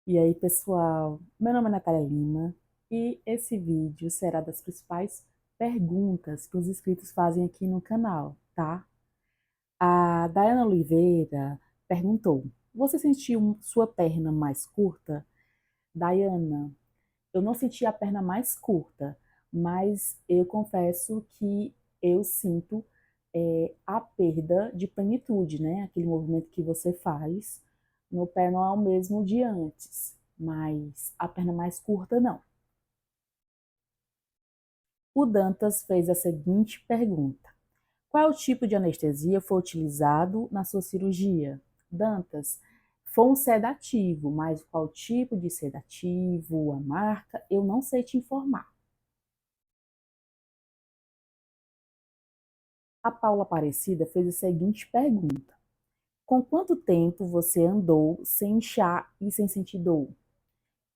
E aí, pessoal, meu nome é Natália Lima e esse vídeo será das principais perguntas que os inscritos fazem aqui no canal, tá? A Dayana Oliveira perguntou: Você sentiu sua perna mais curta? Dayana, eu não senti a perna mais curta, mas eu confesso que eu sinto a perda de plenitude, né? Aquele movimento que você faz no pé não é o mesmo de antes, mas a perna mais curta não. O Dantas fez a seguinte pergunta: Qual tipo de anestesia foi utilizado na sua cirurgia? Dantas, foi um sedativo, mas qual tipo de sedativo, a marca, eu não sei te informar. A Paula Aparecida fez a seguinte pergunta: Com quanto tempo você andou sem inchar e sem sentir dor?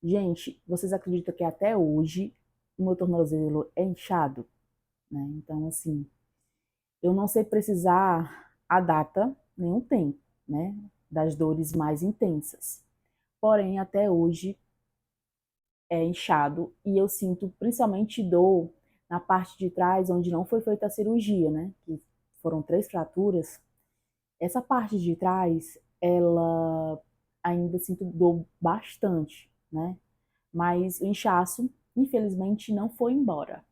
Gente, vocês acreditam que até hoje o meu tornozelo é inchado? Né? Então, assim, eu não sei precisar a data, nem o tempo, né? Das dores mais intensas. Porém, até hoje é inchado e eu sinto principalmente dor na parte de trás, onde não foi feita a cirurgia, né? Que foram 3 fraturas. Essa parte de trás, ela ainda sinto dor bastante, né? Mas o inchaço, infelizmente, não foi embora.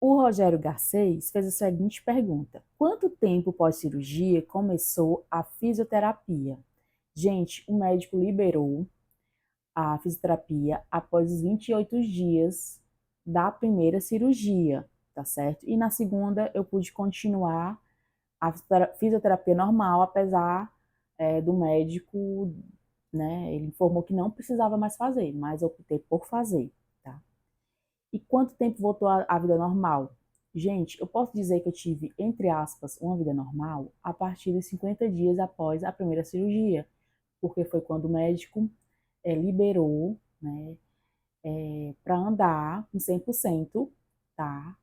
O Rogério Garcês fez a seguinte pergunta: Quanto tempo pós-cirurgia começou a fisioterapia? Gente, o médico liberou a fisioterapia após os 28 dias da primeira cirurgia, tá certo? E na segunda eu pude continuar a fisioterapia normal, apesar do médico, né? Ele informou que não precisava mais fazer, mas eu optei por fazer, tá? E quanto tempo voltou à vida normal? Gente, eu posso dizer que eu tive, entre aspas, uma vida normal a partir de 50 dias após a primeira cirurgia, porque foi quando o médico liberou, né, para andar com 100%, tá,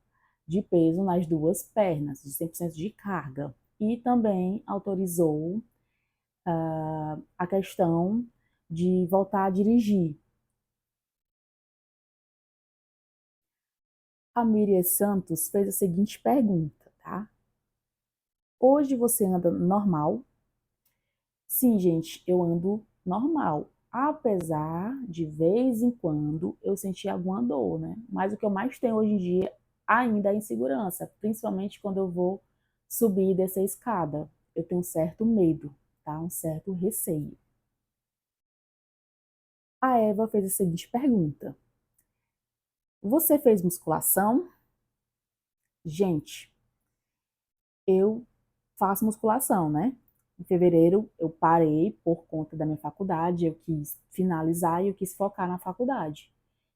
de peso nas duas pernas, de 100% de carga. E também autorizou a questão de voltar a dirigir. A Miriam Santos fez a seguinte pergunta, tá? Hoje você anda normal? Sim, gente, eu ando normal. Apesar de vez em quando eu sentir alguma dor, né? Mas o que eu mais tenho hoje em dia ainda é insegurança, principalmente quando eu vou subir e descer a escada. Eu tenho um certo medo, tá? Um certo receio. A Eva fez a seguinte pergunta: Você fez musculação? Gente, eu faço musculação, né? Em fevereiro eu parei por conta da minha faculdade, eu quis finalizar e eu quis focar na faculdade.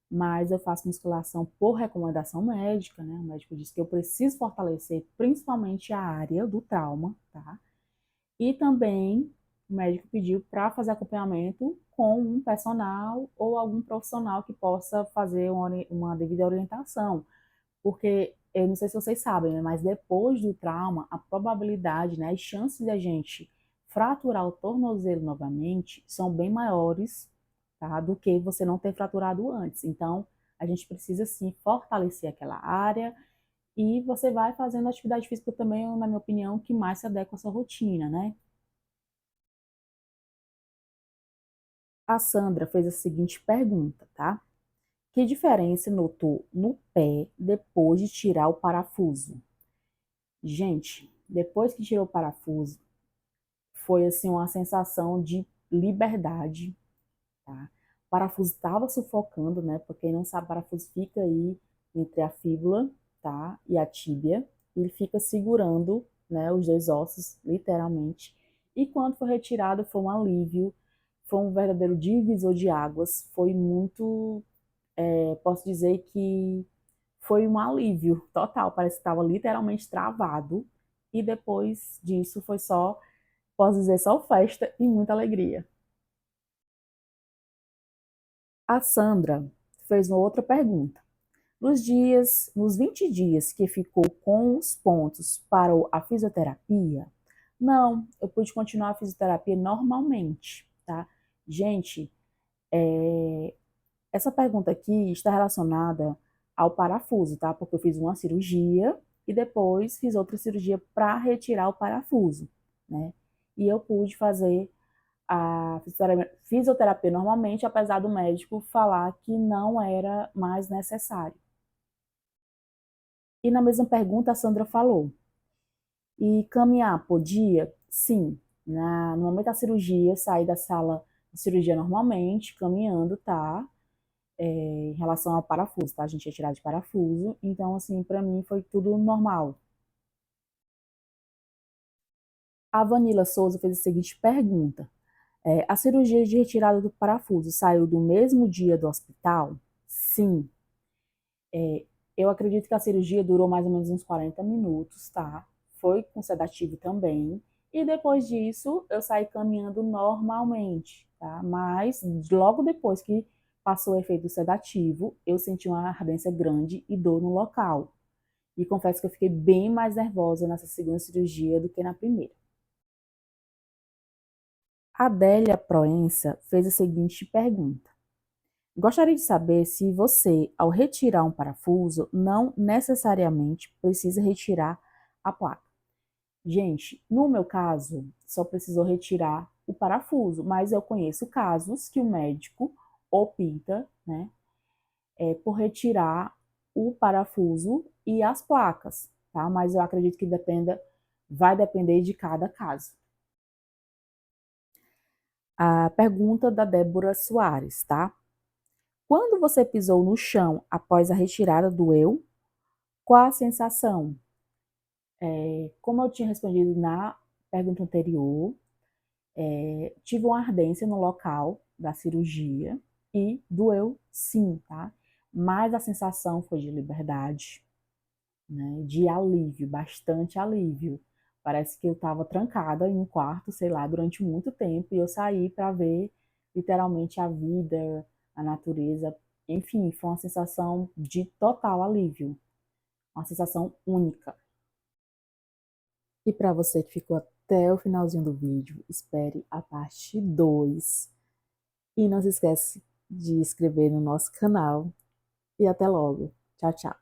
Mas eu faço musculação por recomendação médica, né? O médico disse que eu preciso fortalecer principalmente a área do trauma, tá? E também o médico pediu para fazer acompanhamento com um personal ou algum profissional que possa fazer uma devida orientação, porque eu não sei se vocês sabem, né, mas depois do trauma, a probabilidade, né, as chances de a gente fraturar o tornozelo novamente são bem maiores, tá, do que você não ter fraturado antes. Então, a gente precisa sim fortalecer aquela área e você vai fazendo atividade física também, na minha opinião, que mais se adequa à sua rotina, né? A Sandra fez a seguinte pergunta, tá? Que diferença notou no pé depois de tirar o parafuso? Gente, depois que tirou o parafuso, foi assim uma sensação de liberdade, tá? O parafuso estava sufocando, né? Porque quem não sabe, o parafuso fica aí entre a fíbula, tá? E a tíbia. Ele fica segurando, né? Os dois ossos, literalmente. E quando foi retirado, foi um alívio, foi um verdadeiro divisor de águas. Foi muito, posso dizer que foi um alívio total. Parece que estava literalmente travado. E depois disso foi só, posso dizer, só festa e muita alegria. A Sandra fez uma outra pergunta. Nos 20 dias que ficou com os pontos para a fisioterapia, Não, eu pude continuar a fisioterapia normalmente, tá? Gente, essa pergunta aqui está relacionada ao parafuso, tá? Porque eu fiz uma cirurgia e depois fiz outra cirurgia para retirar o parafuso, né? E eu pude fazer a fisioterapia normalmente, apesar do médico falar que não era mais necessário. E na mesma pergunta, a Sandra falou: e caminhar podia? Sim. No momento da cirurgia, saí da sala de cirurgia normalmente, caminhando, tá? Em relação ao parafuso, tá? A gente ia tirar de parafuso. Então, assim, para mim foi tudo normal. A Vanilla Souza fez a seguinte pergunta: a cirurgia de retirada do parafuso saiu do mesmo dia do hospital? Sim. Eu acredito que a cirurgia durou mais ou menos uns 40 minutos, tá? Foi com sedativo também. E depois disso, eu saí caminhando normalmente, tá? Mas logo depois que passou o efeito do sedativo, eu senti uma ardência grande e dor no local. E confesso que eu fiquei bem mais nervosa nessa segunda cirurgia do que na primeira. A Adélia Proença fez a seguinte pergunta: gostaria de saber se você, ao retirar um parafuso, não necessariamente precisa retirar a placa. Gente, no meu caso, só precisou retirar o parafuso, mas eu conheço casos que o médico opta, né, por retirar o parafuso e as placas, tá? Mas eu acredito que vai depender de cada caso. A pergunta da Débora Soares, tá? Quando você pisou no chão após a retirada doeu? Qual a sensação? Como eu tinha respondido na pergunta anterior, tive uma ardência no local da cirurgia e doeu sim, tá? Mas a sensação foi de liberdade, né? De alívio, bastante alívio. Parece que eu estava trancada em um quarto, sei lá, durante muito tempo e eu saí para ver literalmente a vida, a natureza. Enfim, foi uma sensação de total alívio, uma sensação única. E para você que ficou até o finalzinho do vídeo, espere a parte 2. E não se esquece de inscrever no nosso canal. E até logo. Tchau, tchau.